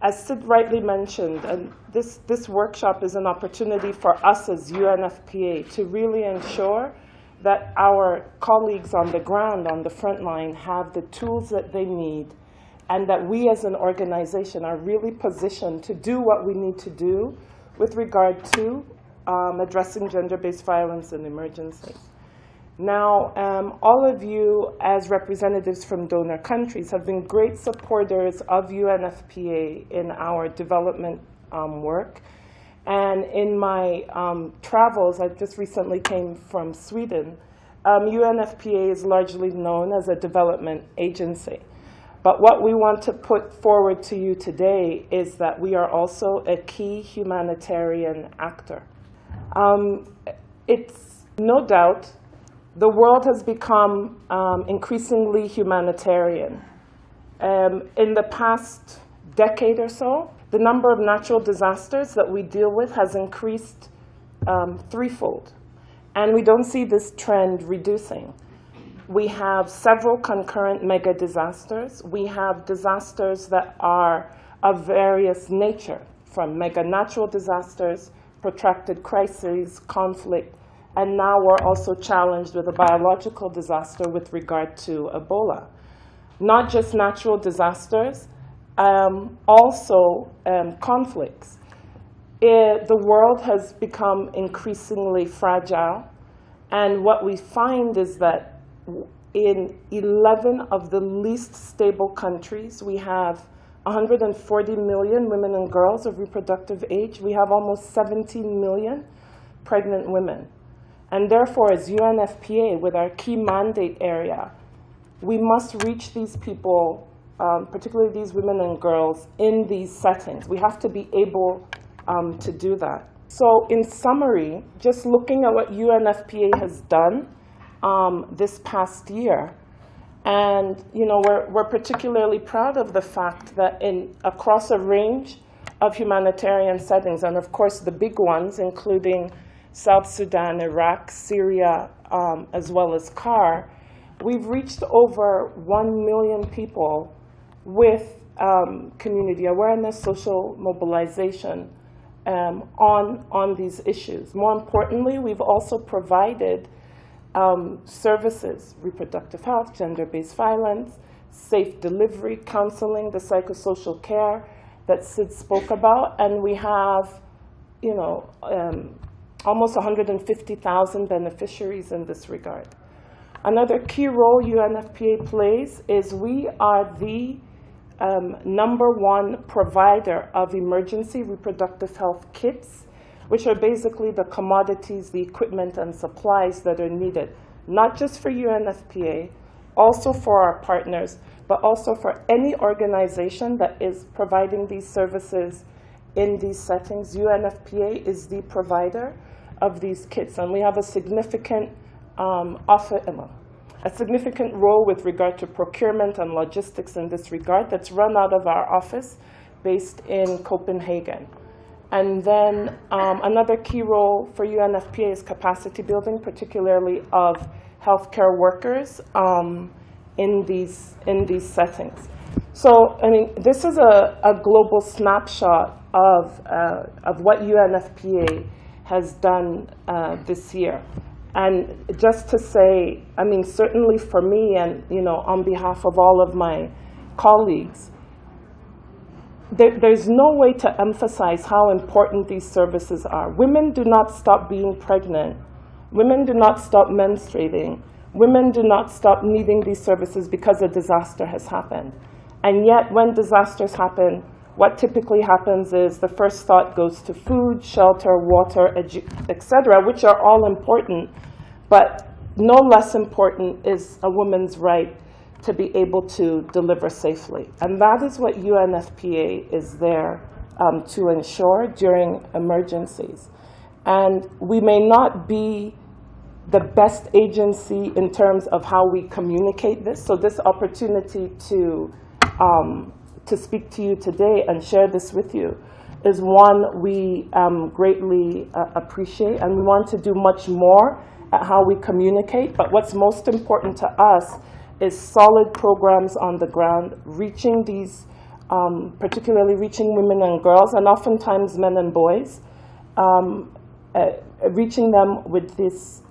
as Sid rightly mentioned, and this workshop is an opportunity for us as UNFPA to really ensure that our colleagues on the ground, on the front line, have the tools that they need, and that we as an organization are really positioned to do what we need to do with regard to addressing gender-based violence in emergencies. Now, all of you as representatives from donor countries have been great supporters of UNFPA in our development work. And in my travels, I just recently came from Sweden, UNFPA is largely known as a development agency. But what we want to put forward to you today is that we are also a key humanitarian actor. It's no doubt the world has become increasingly humanitarian. In the past decade or so, the number of natural disasters that we deal with has increased threefold. And we don't see this trend reducing. We have several concurrent mega disasters. We have disasters that are of various nature, from mega natural disasters, protracted crises, conflict, and now we're also challenged with a biological disaster with regard to Ebola. Not just natural disasters, also conflicts. The world has become increasingly fragile, and what we find is that in 11 of the least stable countries, we have 140 million women and girls of reproductive age. We have almost 17 million pregnant women. And therefore, as UNFPA, with our key mandate area, we must reach these people, particularly these women and girls, in these settings. We have to be able to do that. So in summary, just looking at what UNFPA has done this past year, and we're particularly proud of the fact that across a range of humanitarian settings, and of course the big ones, including South Sudan, Iraq, Syria, as well as CAR, we've reached over 1 million people with community awareness, social mobilization on these issues. More importantly, we've also provided services, reproductive health, gender-based violence, safe delivery, counseling, the psychosocial care that Sid spoke about, and we have, almost 150,000 beneficiaries in this regard. Another key role UNFPA plays is we are the #1 provider of emergency reproductive health kits, which are basically the commodities, the equipment and supplies that are needed, not just for UNFPA, also for our partners, but also for any organization that is providing these services in these settings. UNFPA is the provider of these kits, and we have a significant role with regard to procurement and logistics in this regard that's run out of our office based in Copenhagen. And then another key role for UNFPA is capacity building, particularly of healthcare workers in these settings. So, this is a global snapshot of what UNFPA has done this year. And just to say, certainly for me and, on behalf of all of my colleagues, there's no way to emphasize how important these services are. Women do not stop being pregnant. Women do not stop menstruating. Women do not stop needing these services because a disaster has happened. And yet, when disasters happen, what typically happens is the first thought goes to food, shelter, water, etc., which are all important, but no less important is a woman's right to be able to deliver safely. And that is what UNFPA is there to ensure during emergencies. And we may not be the best agency in terms of how we communicate this, so this opportunity to speak to you today and share this with you is one we greatly appreciate, and we want to do much more at how we communicate. But what's most important to us is solid programs on the ground, reaching these particularly reaching women and girls, and oftentimes men and boys, reaching them with this